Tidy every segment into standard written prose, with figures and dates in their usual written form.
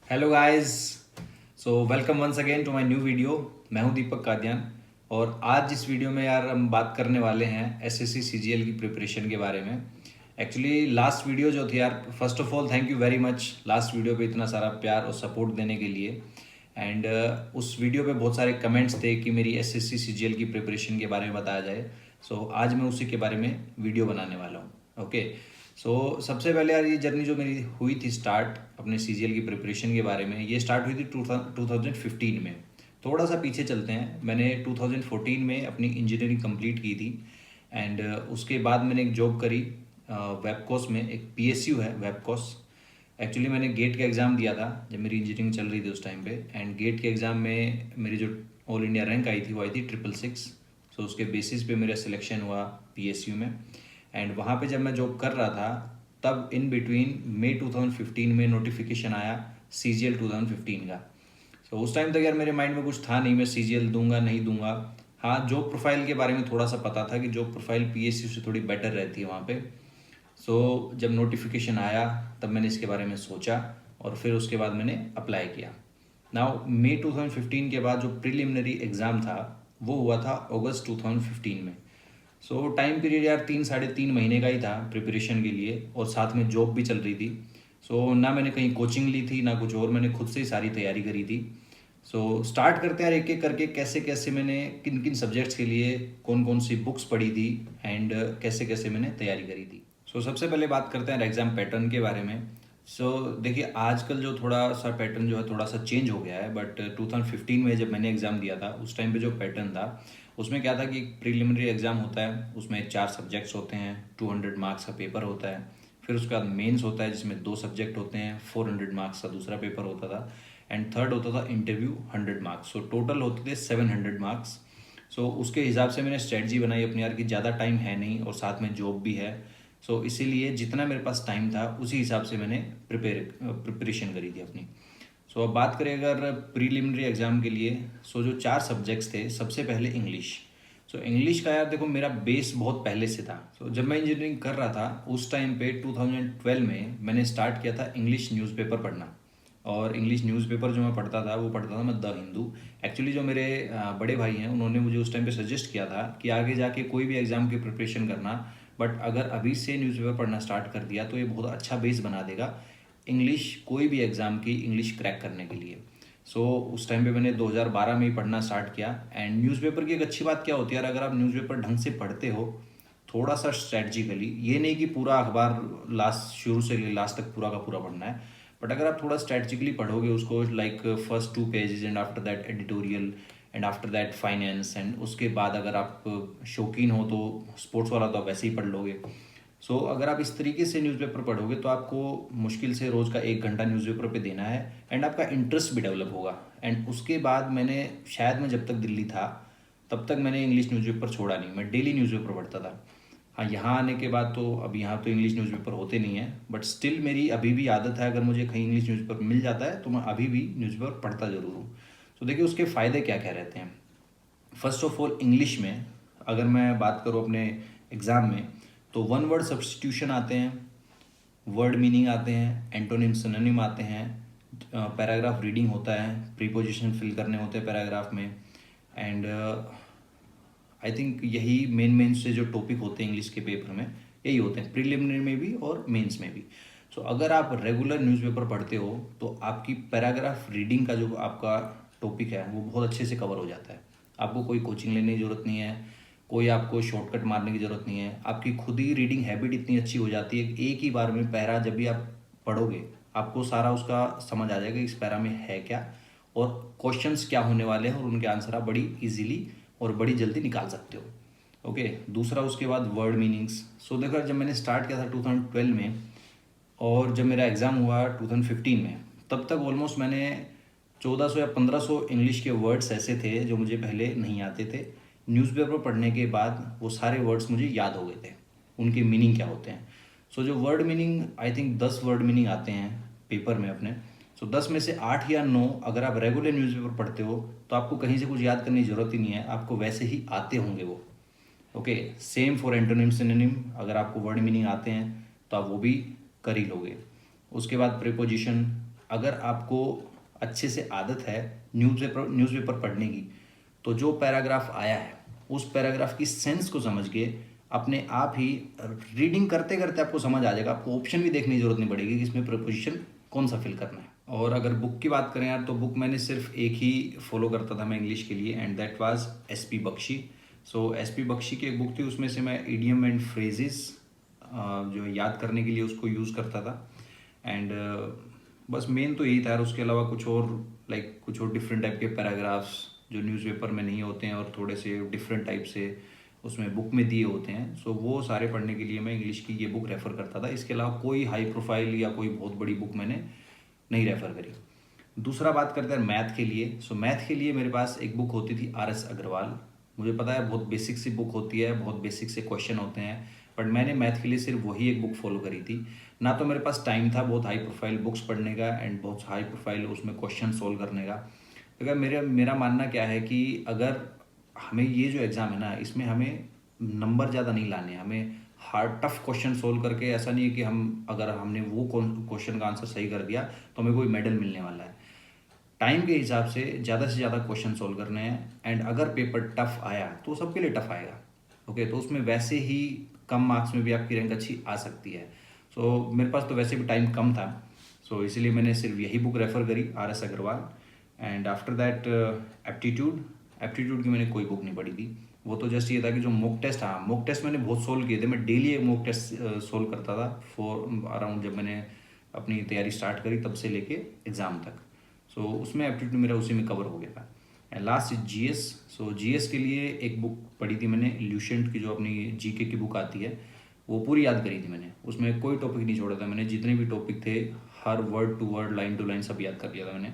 Hello guys. Welcome once again to my new video. मैं हूं दीपक कादियान। और आज इस वीडियो में यार हम बात करने वाले हैं एसएससी सीजीएल की प्रिपरेशन के बारे में। एक्चुअली लास्ट वीडियो जो थी यार, first of all thank you very much last video पे इतना सारा प्यार और सपोर्ट देने के लिए। एंड उस वीडियो पे बहुत सारे कमेंट्स थे कि मेरी एसएससी सीजीएल की प्रिपरेशन के बारे में बताया जाए। आज मैं उसी के बारे में वीडियो बनाने वाला हूँ। ओके। सबसे पहले यार ये जर्नी जो मेरी हुई थी स्टार्ट अपने सीजीएल की प्रिपरेशन के बारे में, ये स्टार्ट हुई थी 2015 में। थोड़ा सा पीछे चलते हैं, मैंने 2014 में अपनी इंजीनियरिंग कंप्लीट की थी। एंड उसके बाद मैंने एक जॉब करी वेबकोस में। एक पीएसयू है वेबकोस। एक्चुअली मैंने गेट का एग्ज़ाम दिया था जब मेरी इंजीनियरिंग चल रही थी उस टाइम पे। एंड गेट के एग्ज़ाम में मेरी जो ऑल इंडिया रैंक आई थी वो आई थी 666। उसके बेसिस पे मेरा सिलेक्शन हुआ पीएसयू में। एंड वहाँ पे जब मैं जॉब कर रहा था तब इन बिटवीन मई 2015 में नोटिफिकेशन आया सीजीएल 2015 का। उस टाइम तक यार मेरे माइंड में कुछ था नहीं, मैं सीजीएल दूंगा नहीं दूंगा। हाँ, जॉब प्रोफाइल के बारे में थोड़ा सा पता था कि जॉब प्रोफाइल पीएसयू से थोड़ी बेटर रहती है वहाँ पे। जब नोटिफिकेशन आया तब मैंने इसके बारे में सोचा और फिर उसके बाद मैंने अप्लाई किया। नाउ मई 2015 के बाद जो प्रिलिमिनरी एग्ज़ाम था वो हुआ था अगस्त 2015 में। टाइम पीरियड यार 3 साढ़े 3 महीने का ही था प्रिपरेशन के लिए, और साथ में जॉब भी चल रही थी। ना मैंने कहीं कोचिंग ली थी ना कुछ और, मैंने खुद से ही सारी तैयारी करी थी। स्टार्ट करते हैं यार एक एक करके, कैसे कैसे मैंने किन किन सब्जेक्ट्स के लिए कौन कौन सी बुक्स पढ़ी थी एंड कैसे कैसे मैंने तैयारी करी थी। सबसे पहले बात करते हैं एग्ज़ाम पैटर्न के बारे में। देखिए आजकल जो थोड़ा सा पैटर्न जो है थोड़ा सा चेंज हो गया है, बट 2015 में जब मैंने एग्ज़ाम दिया था उस टाइम पे जो पैटर्न था उसमें क्या था कि एक प्रिलिमिनरी एग्ज़ाम होता है, उसमें 4 सब्जेक्ट्स होते हैं, 200 मार्क्स का पेपर होता है। फिर उसके बाद मेंस होता है जिसमें 2 सब्जेक्ट होते हैं, 400 मार्क्स का दूसरा पेपर होता था। एंड थर्ड होता था इंटरव्यू 100 मार्क्स। टोटल होते थे 700 मार्क्स। उसके हिसाब से मैंने स्ट्रेटजी बनाई अपनी यार कि ज़्यादा टाइम है नहीं और साथ में जॉब भी है। इसीलिए जितना मेरे पास टाइम था उसी हिसाब से मैंने प्रिपरेशन करी थी अपनी। अब बात करें अगर प्रीलिमिनरी एग्ज़ाम के लिए, जो 4 सब्जेक्ट्स थे, सबसे पहले इंग्लिश। इंग्लिश का यार देखो मेरा बेस बहुत पहले से था। जब मैं इंजीनियरिंग कर रहा था उस टाइम पे 2012 में मैंने स्टार्ट किया था इंग्लिश न्यूज़पेपर पढ़ना। और इंग्लिश न्यूज़पेपर जो मैं पढ़ता था वो पढ़ता था मैं द हिंदू। एक्चुअली जो मेरे बड़े भाई हैं उन्होंने मुझे उस टाइम पे सजेस्ट किया था कि आगे जाके कोई भी एग्ज़ाम की प्रिपरेशन करना, बट अगर अभी से न्यूज़पेपर पढ़ना स्टार्ट कर दिया तो ये बहुत अच्छा बेस बना देगा इंग्लिश, कोई भी एग्ज़ाम की इंग्लिश क्रैक करने के लिए। उस टाइम पे मैंने 2012 में ही पढ़ना स्टार्ट किया। एंड न्यूज़पेपर की एक अच्छी बात क्या होती है यार, अगर आप न्यूज़पेपर ढंग से पढ़ते हो थोड़ा सा स्ट्रैटेजिकली, ये नहीं कि पूरा अखबार लास्ट शुरू से लास्ट तक पूरा का पूरा पढ़ना है, बट अगर आप थोड़ा स्ट्रैटेजिकली पढ़ोगे उसको, like first 2 pages and after that editorial and after that finance, and उसके बाद अगर आप शौकीन हो तो स्पोर्ट्स वाला तो आप वैसे ही पढ़ लोगे। अगर आप इस तरीके से न्यूज़पेपर पढ़ोगे तो आपको मुश्किल से रोज़ का 1 घंटा न्यूज़पेपर पे देना है एंड आपका इंटरेस्ट भी डेवलप होगा। एंड उसके बाद मैंने, शायद मैं जब तक दिल्ली था तब तक मैंने इंग्लिश न्यूज़पेपर छोड़ा नहीं, मैं डेली न्यूज़पेपर पढ़ता था। हाँ, यहाँ आने के बाद तो अब यहाँ तो इंग्लिश न्यूज़पेपर होते नहीं हैं, बट स्टिल मेरी अभी भी आदत है, अगर मुझे कहीं इंग्लिश न्यूज़पेपर मिल जाता है तो मैं अभी भी न्यूज़पेपर पढ़ता ज़रूर हूँ। देखिए उसके फ़ायदे क्या क्या रहते हैं। फर्स्ट ऑफ ऑल इंग्लिश में अगर मैं बात करूँ अपने एग्ज़ाम में, तो वन वर्ड सब्स्टिट्यूशन आते हैं, वर्ड मीनिंग आते हैं, एंटोनिम सिनोनिम आते हैं, पैराग्राफ रीडिंग होता है, प्रीपोजिशन फिल करने होते हैं पैराग्राफ में। एंड आई थिंक यही मेन मेन से जो टॉपिक होते हैं इंग्लिश के पेपर में यही होते हैं, प्रीलिमिनरी में भी और मेंस में भी। अगर आप रेगुलर न्यूज़पेपर पढ़ते हो तो आपकी पैराग्राफ रीडिंग का जो आपका टॉपिक है वो बहुत अच्छे से कवर हो जाता है। आपको कोई कोचिंग लेने की ज़रूरत नहीं है, कोई आपको शॉर्टकट मारने की ज़रूरत नहीं है, आपकी खुद ही रीडिंग हैबिट इतनी अच्छी हो जाती है कि एक ही बार में पैरा जब भी आप पढ़ोगे आपको सारा उसका समझ आ जाएगा इस पैरा में है क्या और क्वेश्चंस क्या होने वाले हैं, और उनके आंसर आप बड़ी इजीली और बड़ी जल्दी निकाल सकते हो। ओके। दूसरा उसके बाद वर्ड मीनिंग्स। देखो जब मैंने स्टार्ट किया था 2012 में और जब मेरा एग्ज़ाम हुआ 2015 में, तब तक ऑलमोस्ट मैंने 1400 या 1500 इंग्लिश के वर्ड्स ऐसे थे जो मुझे पहले नहीं आते थे। न्यूज़पेपर पढ़ने के बाद वो सारे वर्ड्स मुझे याद हो गए थे, उनके मीनिंग क्या होते हैं। जो word meaning, I think 10 word meaning आते हैं पेपर में अपने। 10 में से 8 या 9 अगर आप रेगुलर न्यूज़पेपर पढ़ते हो तो आपको कहीं से कुछ याद करने की ज़रूरत ही नहीं है, आपको वैसे ही आते होंगे वो। Okay. Same for antonym synonym, अगर आपको वर्ड मीनिंग आते हैं तो आप वो भी कर ही लोगे। उसके बाद प्रीपोजिशन, अगर आपको अच्छे से आदत है न्यूज़पेपर पढ़ने की, तो जो पैराग्राफ आया है उस पैराग्राफ की सेंस को समझ के अपने आप ही रीडिंग करते करते आपको समझ आ जाएगा। आपको ऑप्शन भी देखने की जरूरत नहीं पड़ेगी कि इसमें प्रीपोजिशन कौन सा फिल करना है। और अगर बुक की बात करें यार, तो बुक मैंने सिर्फ एक ही फॉलो करता था मैं इंग्लिश के लिए, and that was SP Bakshi. So SP Bakshi की एक बुक थी, उसमें से मैं इडियम एंड फ्रेजेस जो याद करने के लिए उसको यूज़ करता था। एंड बस मेन तो यही था यार। उसके अलावा कुछ और कुछ और डिफरेंट टाइप के पैराग्राफ्स जो न्यूज़पेपर में नहीं होते हैं और थोड़े से डिफरेंट टाइप से उसमें बुक में दिए होते हैं, सो वो सारे पढ़ने के लिए मैं इंग्लिश की ये बुक रेफ़र करता था। इसके अलावा कोई हाई प्रोफाइल या कोई बहुत बड़ी बुक मैंने नहीं रेफ़र करी। दूसरा बात करते हैं मैथ के लिए। सो मैथ के लिए मेरे पास एक बुक होती थी RS अग्रवाल। मुझे पता है बहुत बेसिक सी बुक होती है, बहुत बेसिक से क्वेश्चन होते हैं, बट मैंने मैथ के लिए सिर्फ वही एक बुक फॉलो करी थी। ना तो मेरे पास टाइम था बहुत हाई प्रोफाइल बुक्स पढ़ने का एंड बहुत हाई प्रोफाइल उसमें क्वेश्चन सोल्व करने का। अगर मेरा मानना क्या है कि अगर हमें ये जो एग्ज़ाम है ना, इसमें हमें नंबर ज़्यादा नहीं लाने हैं, हमें हार्ड टफ क्वेश्चन सोल्व करके, ऐसा नहीं है कि अगर हमने वो क्वेश्चन का आंसर सही कर दिया तो हमें कोई मेडल मिलने वाला है। टाइम के हिसाब से ज़्यादा क्वेश्चन सोल्व करने हैं, एंड अगर पेपर टफ आया तो सबके लिए टफ आएगा। ओके, तो उसमें वैसे ही कम मार्क्स में भी आपकी रैंक अच्छी आ सकती है। सो मेरे पास तो वैसे भी टाइम कम था, सो इसीलिए मैंने सिर्फ यही बुक रेफ़र करी, RS Agarwal. And after that aptitude की मैंने कोई बुक नहीं पढ़ी थी। वो तो जस्ट ये था कि जो मॉक टेस्ट, हाँ मॉक टेस्ट मैंने बहुत सोल्व किए थे। मैं डेली एक मॉक टेस्ट सोल्व करता था फॉर अराउंड, जब मैंने अपनी तैयारी स्टार्ट करी तब से लेके एग्ज़ाम तक। सो उसमें एप्टीट्यूड मेरा उसी में कवर हो गया था। And last GS। So GS के लिए एक बुक पढ़ी थी मैंने, ल्यूसेंट की, जो अपनी GK की बुक आती है, वो पूरी याद करी थी मैंने। उसमें कोई टॉपिक नहीं छोड़ा था मैंने, जितने भी टॉपिक थे हर word to word, line to line सब याद कर लिया था मैंने।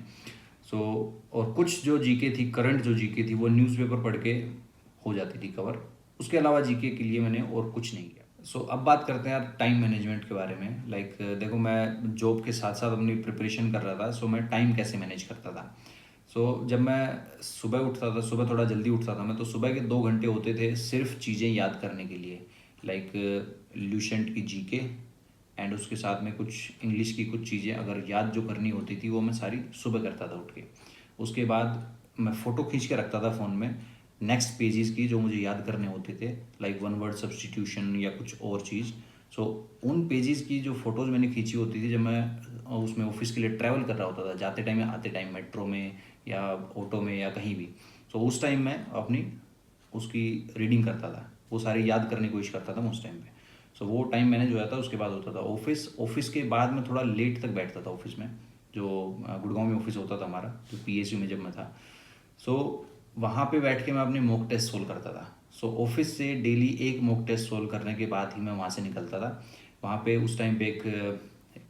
सो और कुछ जो GK थी, करंट जो GK थी, वो न्यूज़पेपर पढ़ के हो जाती थी कवर। उसके अलावा GK के लिए मैंने और कुछ नहीं किया। सो अब बात करते हैं यार टाइम मैनेजमेंट के बारे में। देखो, मैं जॉब के साथ साथ अपनी प्रिपरेशन कर रहा था, सो मैं टाइम कैसे मैनेज करता था। सो जब मैं सुबह उठता था, सुबह थोड़ा जल्दी उठता था मैं, तो सुबह के 2 घंटे होते थे सिर्फ चीज़ें याद करने के लिए, ल्यूसेंट की GK, एंड उसके साथ में कुछ इंग्लिश की कुछ चीज़ें अगर याद जो करनी होती थी वो मैं सारी सुबह करता था उठ के। उसके बाद मैं फ़ोटो खींच के रखता था फ़ोन में नेक्स्ट पेजेस की, जो मुझे याद करने होते थे, वन वर्ड सब्स्टिट्यूशन या कुछ और चीज़। सो उन पेजेस की जो फ़ोटोज़ मैंने खींची होती थी, जब मैं उसमें ऑफिस के लिए ट्रैवल कर रहा होता था, जाते टाइम या आते टाइम, मेट्रो में या ऑटो में या कहीं भी, सो उस टाइम मैं अपनी उसकी रीडिंग करता था, वो सारी याद करने की कोशिश करता था मैं उस टाइम पे। सो वो टाइम मैनेज हो जाता। उसके बाद होता था ऑफिस के बाद मैं थोड़ा लेट तक बैठता था ऑफिस में, जो गुड़गांव में ऑफिस होता था हमारा, जो PSU में जब मैं था। सो वहाँ पे बैठ के मैं अपने मॉक टेस्ट सोल्व करता था। सो ऑफिस से डेली एक मॉक टेस्ट सोल्व करने के बाद ही मैं वहाँ से निकलता था। वहाँ पे उस टाइम पे एक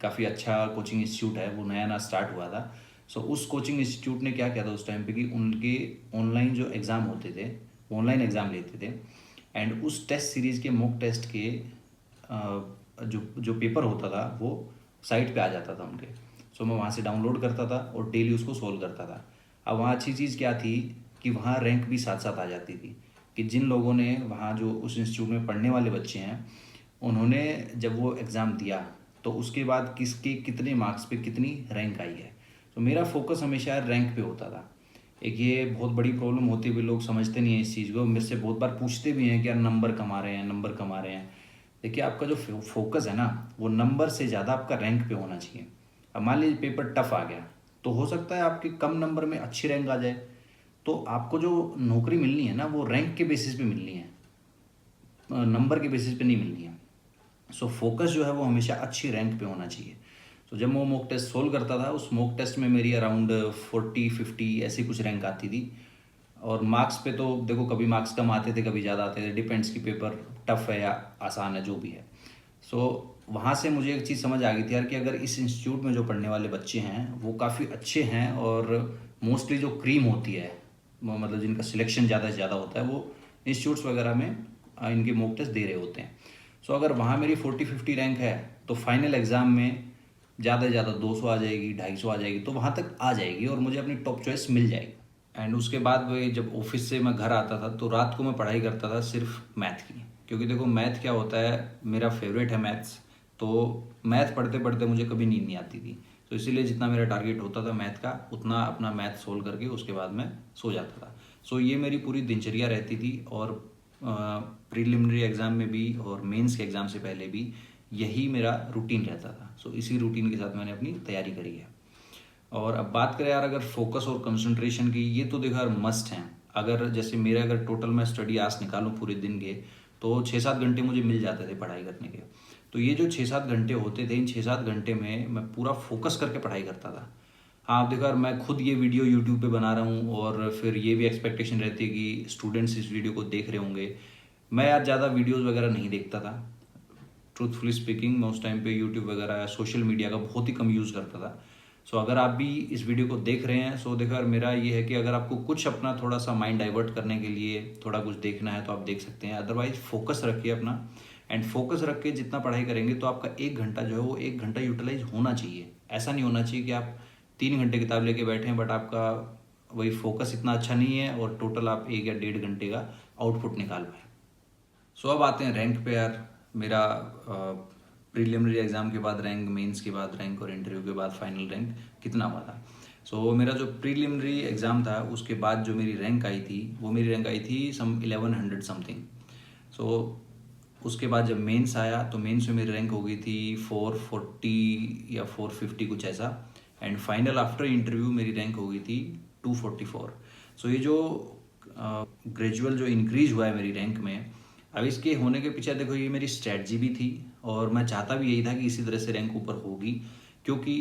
काफ़ी अच्छा कोचिंग इंस्टीट्यूट है, वो नया नया स्टार्ट हुआ था। सो उस कोचिंग इंस्टीट्यूट ने क्या किया था उस टाइम पे कि उनके ऑनलाइन जो एग्ज़ाम होते थे, वो ऑनलाइन एग्ज़ाम लेते थे, एंड उस टेस्ट सीरीज़ के मॉक टेस्ट के जो जो पेपर होता था वो साइट पे आ जाता था उनके। सो मैं वहाँ से डाउनलोड करता था और डेली उसको सोल्व करता था। अब वहाँ अच्छी चीज़ क्या थी कि वहाँ रैंक भी साथ साथ आ जाती थी, कि जिन लोगों ने वहाँ जो उस इंस्टीट्यूट में पढ़ने वाले बच्चे हैं, उन्होंने जब वो एग्ज़ाम दिया तो उसके बाद किसके कितने मार्क्स पे कितनी रैंक आई है। तो मेरा फोकस हमेशा रैंक पे होता था। एक ये बहुत बड़ी प्रॉब्लम होती हुई लोग समझते नहीं हैं इस चीज़ को, मेरे से बहुत बार पूछते भी हैं कि यार नंबर कमा रहे हैं, नंबर कमा रहे हैं। देखिए, आपका जो फोकस है ना, वो नंबर से ज़्यादा आपका रैंक पे होना चाहिए। अब मान लीजिए पेपर टफ आ गया, तो हो सकता है आपके कम नंबर में अच्छी रैंक आ जाए, तो आपको जो नौकरी मिलनी है ना, वो रैंक के बेसिस पे मिलनी है, नंबर के बेसिस पे नहीं मिलनी है। सो फोकस जो है वो हमेशा अच्छी रैंक पे होना चाहिए। तो जब मैं मॉक टेस्ट सोल्व करता था, उस मॉक टेस्ट में मेरी अराउंड 40-50 ऐसी कुछ रैंक आती थी। और मार्क्स पे तो देखो, कभी मार्क्स कम आते थे, कभी ज़्यादा आते थे, डिपेंड्स कि पेपर टफ है या आसान है, जो भी है। सो वहाँ से मुझे एक चीज़ समझ आ गई थी यार, कि अगर इस इंस्टीट्यूट में जो पढ़ने वाले बच्चे हैं वो काफ़ी अच्छे हैं, और मोस्टली जो क्रीम होती है, मतलब जिनका सिलेक्शन ज़्यादा से ज़्यादा होता है, वो इंस्टीट्यूट्स वगैरह में इनके मॉक टेस्ट दे रहे होते हैं। सो अगर वहाँ मेरी 40-50 रैंक है, तो फाइनल एग्ज़ाम में ज़्यादा से ज़्यादा 200 आ जाएगी, 250 आ जाएगी, तो वहाँ तक आ जाएगी और मुझे अपनी टॉप चॉइस मिल जाएगी। एंड उसके बाद वही, जब ऑफिस से मैं घर आता था, तो रात को मैं पढ़ाई करता था सिर्फ मैथ की, क्योंकि देखो मैथ क्या होता है, मेरा फेवरेट है मैथ्स। तो मैथ पढ़ते पढ़ते मुझे कभी नींद नहीं आती थी। तो इसीलिए जितना मेरा टारगेट होता था मैथ का, उतना अपना मैथ सोल्व करके उसके बाद मैं सो जाता था। सो ये मेरी पूरी दिनचर्या रहती थी, और प्रीलिमिनरी एग्ज़ाम में भी और मेंस के एग्ज़ाम से पहले भी यही मेरा रूटीन रहता था। सो इसी रूटीन के साथ मैंने अपनी तैयारी करी है। और अब बात करें यार अगर फोकस और कंसंट्रेशन की, ये तो देखो यार मस्ट हैं। अगर जैसे मेरा अगर टोटल मैं स्टडी आवर्स निकालूं पूरे दिन के, तो 6-7 घंटे मुझे मिल जाते थे पढ़ाई करने के। तो ये जो 6-7 घंटे होते थे, इन 6-7 घंटे में मैं पूरा फोकस करके पढ़ाई करता था। हाँ, आप देखो यार, मैं खुद ये वीडियो यूट्यूब पे बना रहा हूँ, और फिर ये भी एक्सपेक्टेशन रहती है कि स्टूडेंट्स इस वीडियो को देख रहे होंगे। मैं यार ज़्यादा वीडियोज़ वगैरह नहीं देखता था, ट्रूथफुली स्पीकिंग। मैं उस टाइम पे यूट्यूब वगैरह या सोशल मीडिया का बहुत ही कम यूज़ करता था। सो अगर आप भी इस वीडियो को देख रहे हैं, सो देखो यार, मेरा ये है कि अगर आपको कुछ अपना थोड़ा सा माइंड डाइवर्ट करने के लिए थोड़ा कुछ देखना है तो आप देख सकते हैं। अदरवाइज फोकस रखिए अपना, एंड फोकस रख के जितना पढ़ाई करेंगे तो आपका 1 घंटा जो है वो 1 घंटा यूटिलाइज होना चाहिए। ऐसा नहीं होना चाहिए कि आप 3 घंटे किताब लेके बैठे हैं बट आपका वही फोकस इतना अच्छा नहीं है और टोटल आप 1 या 1.5 घंटे का आउटपुट निकाल पाए। सो अब आते हैं रैंक पे यार। मेरा प्रीलिमिनरी एग्ज़ाम के बाद रैंक, मेंस के बाद रैंक और इंटरव्यू के बाद फाइनल रैंक कितना हुआ था। सो मेरा जो प्रीलिमिनरी एग्ज़ाम था उसके बाद जो मेरी रैंक आई थी, वो मेरी रैंक आई थी सम 1100 समथिंग। सो उसके बाद जब मेंस आया तो मेंस में मेरी रैंक हो गई थी 440 या 450 कुछ ऐसा, एंड फाइनल आफ्टर इंटरव्यू मेरी रैंक हो गई थी 244। सो ये जो ग्रेजुअल जो इंक्रीज हुआ है मेरी रैंक में, अब इसके होने के पीछे देखो ये मेरी स्ट्रैटेजी भी थी, और मैं चाहता भी यही था कि इसी तरह से रैंक ऊपर होगी। क्योंकि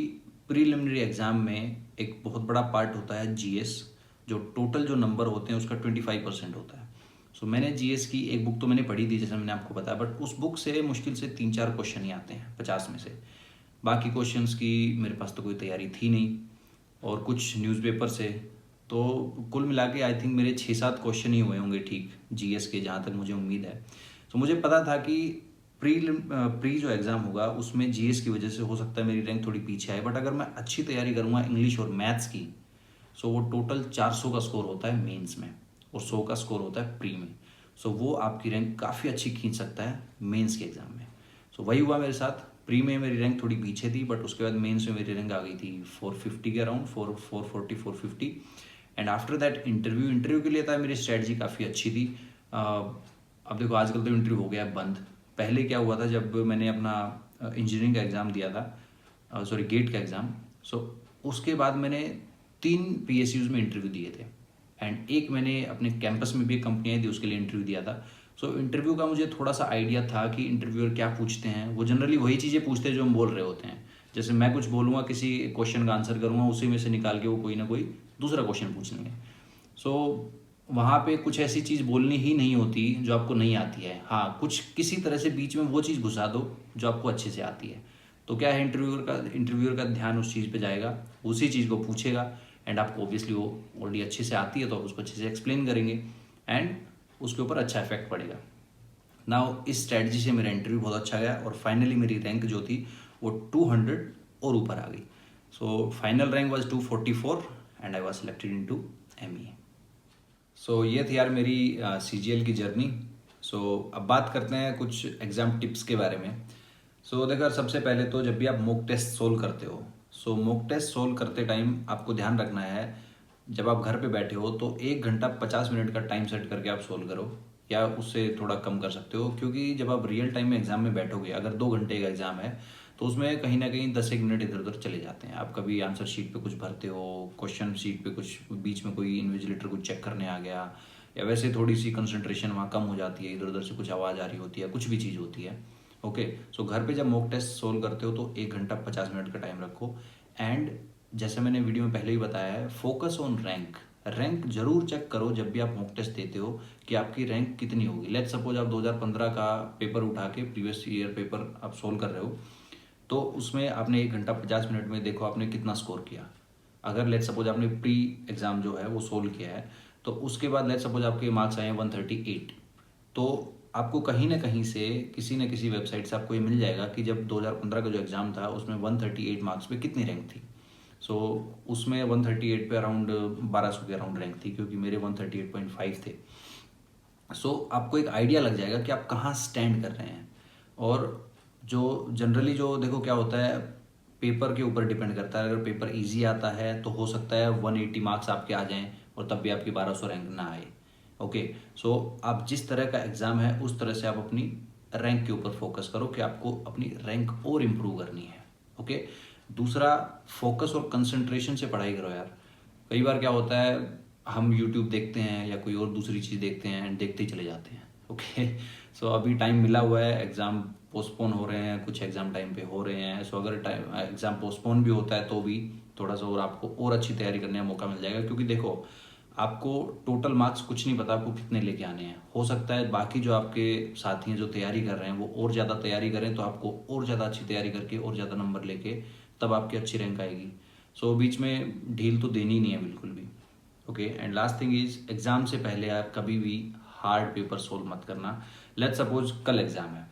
प्रीलिमिनरी एग्ज़ाम में एक बहुत बड़ा पार्ट होता है जीएस, जो टोटल जो नंबर होते हैं उसका 25% होता है। सो मैंने जीएस की एक बुक तो मैंने पढ़ी थी जैसे मैंने आपको बताया, बट उस बुक से मुश्किल से 3-4 क्वेश्चन ही आते हैं 50 में से। बाकी क्वेश्चंस की मेरे पास तो कोई तैयारी थी नहीं, और कुछ न्यूज़पेपर से। तो कुल मिला के आई थिंक मेरे 6-7 क्वेश्चन ही हुए होंगे ठीक जीएस के, जहाँ तक मुझे उम्मीद है। तो मुझे पता था कि प्री जो एग्ज़ाम होगा उसमें जीएस की वजह से हो सकता है मेरी रैंक थोड़ी पीछे आए, बट अगर मैं अच्छी तैयारी करूँगा इंग्लिश और मैथ्स की, सो वो टोटल 400 का स्कोर होता है मेंस में, और 100 का स्कोर होता है प्री में। सो वो आपकी रैंक काफ़ी अच्छी खींच सकता है मेंस के एग्ज़ाम में। सो वही हुआ मेरे साथ। प्री में मेरी रैंक थोड़ी पीछे थी, बट उसके बाद मेंस में मेरी रैंक आ गई थी 450 के around, 440 450। And after that interview के लिए था मेरी स्ट्रैटेजी काफ़ी अच्छी थी। अब देखो आजकल तो इंटरव्यू हो गया है बंद। पहले क्या हुआ था, जब मैंने अपना इंजीनियरिंग का एग्ज़ाम दिया था, सॉरी गेट का एग्ज़ाम, सो उसके बाद मैंने 3 पीएसयूज़ में इंटरव्यू दिए थे, एंड एक मैंने अपने कैंपस में भी एक कंपनी आई थी उसके लिए इंटरव्यू दिया था। सो इंटरव्यू का मुझे थोड़ा सा आइडिया था कि इंटरव्यूअर क्या पूछते हैं। वो जनरली वही चीज़ें पूछते हैं जो हम बोल रहे होते हैं। जैसे मैं कुछ बोलूँगा, किसी क्वेश्चन का आंसर करूँगा, उसी में से निकाल के वो कोई ना कोई दूसरा क्वेश्चन पूछेंगे। सो वहाँ पे कुछ ऐसी चीज़ बोलनी ही नहीं होती जो आपको नहीं आती है। हाँ, कुछ किसी तरह से बीच में वो चीज़ घुसा दो जो आपको अच्छे से आती है। तो क्या है, इंटरव्यूअर का ध्यान उस चीज़ पे जाएगा, उसी चीज़ को पूछेगा, एंड आपको ऑब्वियसली वो ऑलरेडी अच्छे से आती है तो आप उसको अच्छे से एक्सप्लेन करेंगे, एंड उसके ऊपर अच्छा इफेक्ट पड़ेगा। नाउ इस स्ट्रैटेजी से मेरा इंटरव्यू बहुत अच्छा गया, और फाइनली मेरी रैंक जो थी वो 200 और ऊपर आ गई। So final rank was 244 and I was selected into MEA. So ये थी यार मेरी सीजीएल की जर्नी। सो अब बात करते हैं कुछ एग्ज़ाम टिप्स के बारे में। सो देखो यार, सबसे पहले तो जब भी आप मॉक टेस्ट सोल्व करते हो, सो मॉक टेस्ट सोल्व करते टाइम आपको ध्यान रखना है, जब आप घर पे बैठे हो तो 1 घंटा 50 मिनट का टाइम सेट करके आप सोल्व करो, या उससे थोड़ा कम कर सकते हो। क्योंकि जब आप रियल टाइम में एग्जाम में बैठोगे, अगर 2 घंटे का एग्जाम है तो उसमें कहीं ना कहीं 10-1 मिनट इधर उधर चले जाते हैं। आप कभी आंसर शीट पे कुछ भरते हो, क्वेश्चन शीट पे कुछ बीच में कोई इन्विजिलेटर कुछ चेक करने आ गया, या वैसे थोड़ी सी कंसंट्रेशन वहाँ कम हो जाती है, इधर उधर से कुछ आवाज़ आ रही होती है, कुछ भी चीज़ होती है। ओके, सो घर पे जब मॉक टेस्ट सोल्व करते हो तो 1 घंटा 50 मिनट का टाइम रखो, एंड जैसे मैंने वीडियो में पहले ही बताया है, फोकस ऑन रैंक जरूर चेक करो जब भी आप मॉक टेस्ट देते हो कि आपकी रैंक कितनी होगी। लेट्स सपोज आप 2015 का पेपर उठा के प्रीवियस ईयर पेपर आप सोल्व कर रहे हो, तो उसमें आपने 1 घंटा 50 मिनट में देखो आपने कितना स्कोर किया। अगर लेट्स सपोज आपने प्री एग्ज़ाम जो है वो सोल्व किया है, तो उसके बाद लेट्स सपोज आपके मार्क्स आए हैं 138, तो आपको कहीं ना कहीं से किसी न किसी वेबसाइट से आपको ये मिल जाएगा कि जब 2015 का जो एग्ज़ाम था उसमें 138 मार्क्स पे कितनी रैंक थी। सो उसमें 138 पे अराउंड 1200 के अराउंड रैंक थी, क्योंकि मेरे 138.5 थे। सो आपको एक आइडिया लग जाएगा कि आप कहाँ स्टैंड कर रहे हैं। और जो जनरली जो देखो क्या होता है, पेपर के ऊपर डिपेंड करता है। अगर पेपर इजी आता है तो हो सकता है 180 मार्क्स आपके आ जाएं और तब भी आपकी 1200 रैंक ना आए। ओके, सो आप जिस तरह का एग्ज़ाम है उस तरह से आप अपनी रैंक के ऊपर फोकस करो कि आपको अपनी रैंक और इम्प्रूव करनी है। ओके, दूसरा, फोकस और कंसंट्रेशन से पढ़ाई करो यार। कई बार क्या होता है, हम यूट्यूब देखते हैं या कोई और दूसरी चीज़ देखते हैं एंड देखते ही चले जाते हैं। ओके, सो अभी टाइम मिला हुआ है, एग्ज़ाम पोस्टपोन हो रहे हैं, कुछ एग्ज़ाम टाइम पे हो रहे हैं। सो अगर टाइम एग्ज़ाम पोस्टपोन भी होता है तो भी थोड़ा सा और आपको और अच्छी तैयारी करने का मौका मिल जाएगा। क्योंकि देखो, आपको टोटल मार्क्स कुछ नहीं पता आपको कितने लेके आने हैं। हो सकता है बाकी जो आपके साथी हैं जो तैयारी कर रहे हैं वो और ज़्यादा तैयारी करें, तो आपको और ज़्यादा अच्छी तैयारी करके और ज़्यादा नंबर लेके तब आपकी अच्छी रैंक आएगी। सो बीच में ढील तो देनी नहीं है बिल्कुल भी। Okay, and last thing is, exam से पहले आप कभी भी हार्ड पेपर सोल्व मत करना। लेट्स सपोज कल एग्ज़ाम है,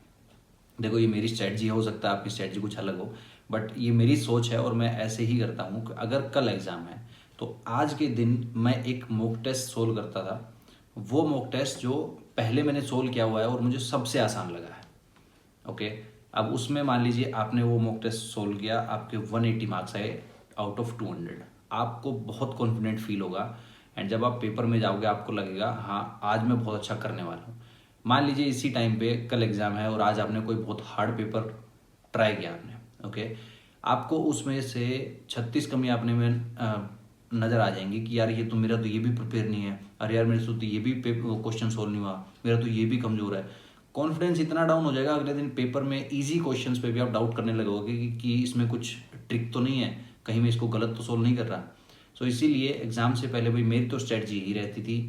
देखो ये मेरी स्ट्रेटजी हो सकता है आपकी स्ट्रेटजी कुछ अलग हो, बट ये मेरी सोच है और मैं ऐसे ही करता हूँ कि अगर कल एग्ज़ाम है तो आज के दिन मैं एक मॉक टेस्ट सोल्व करता था। वो मॉक टेस्ट जो पहले मैंने सोल्व किया हुआ है और मुझे सबसे आसान लगा है। ओके, अब उसमें मान लीजिए आपने वो मॉक टेस्ट सोल्व किया, आपके 180 मार्क्स आए आउट ऑफ 200, आपको बहुत कॉन्फिडेंट फील होगा। एंड जब आप पेपर में जाओगे आपको लगेगा हाँ आज मैं बहुत अच्छा करने वाला हूँ। मान लीजिए इसी टाइम पे कल एग्ज़ाम है और आज आपने कोई बहुत हार्ड पेपर ट्राई किया आपने। ओके, आपको उसमें से 36 कमी आपने में नज़र आ जाएंगी कि यार ये तो मेरा तो ये भी प्रिपेयर नहीं है, अरे यार मेरे से तो ये भी क्वेश्चन सोल्व नहीं हुआ, मेरा तो ये भी कमज़ोर है। कॉन्फिडेंस इतना डाउन हो जाएगा, अगले दिन पेपर में इजी क्वेश्चंस पे भी आप डाउट करने लगोगे कि इसमें कुछ ट्रिक तो नहीं है, कहीं मैं इसको गलत तो सोल्व नहीं कर रहा। सो इसीलिए एग्ज़ाम से पहले भाई मेरी तो स्ट्रेटजी ही रहती थी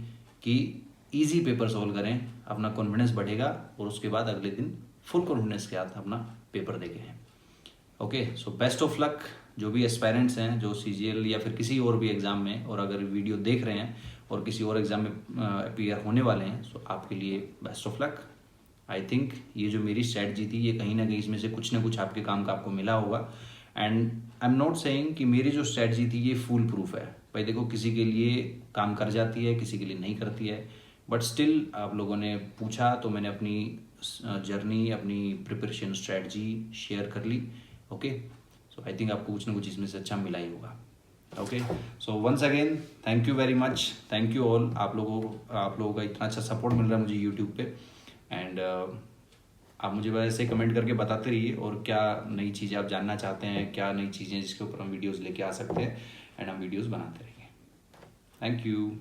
कि ईजी पेपर सोल्व करें, अपना कॉन्फिडेंस बढ़ेगा और उसके बाद अगले दिन फुल कॉन्फिडेंस के साथ अपना पेपर देके हैं। Okay, so best of luck जो भी एस्पायरेंट्स हैं जो सीजीएल या फिर किसी और भी एग्ज़ाम में, और अगर वीडियो देख रहे हैं और किसी और एग्ज़ाम में अपीयर होने वाले हैं, सो आपके लिए best of luck. I think ये जो मेरी स्ट्रैटेजी थी ये कहीं ना कहीं इसमें से कुछ ना कुछ आपके काम का आपको मिला होगा। And I am not saying कि मेरी जो स्ट्रैटेजी थी ये फुल प्रूफ है। भाई देखो, किसी के लिए काम कर जाती है, किसी के लिए नहीं करती है, बट स्टिल आप लोगों ने पूछा तो मैंने अपनी जर्नी, अपनी प्रिपरेशन स्ट्रैटेजी शेयर कर ली। ओके, सो आई थिंक आपको कुछ ना कुछ इसमें से अच्छा मिला ही होगा। Okay, so once again thank you very much, thank you all. आप लोगों का इतना अच्छा सपोर्ट मिल रहा है मुझे यूट्यूब पे। एंड आप मुझे वैसे कमेंट करके बताते रहिए और क्या नई चीज़ें आप जानना चाहते हैं, क्या नई चीज़ें जिसके ऊपर हम वीडियोज़ लेके आ सकते हैं, एंड हम वीडियोज़ बनाते रहेंगे। Thank you.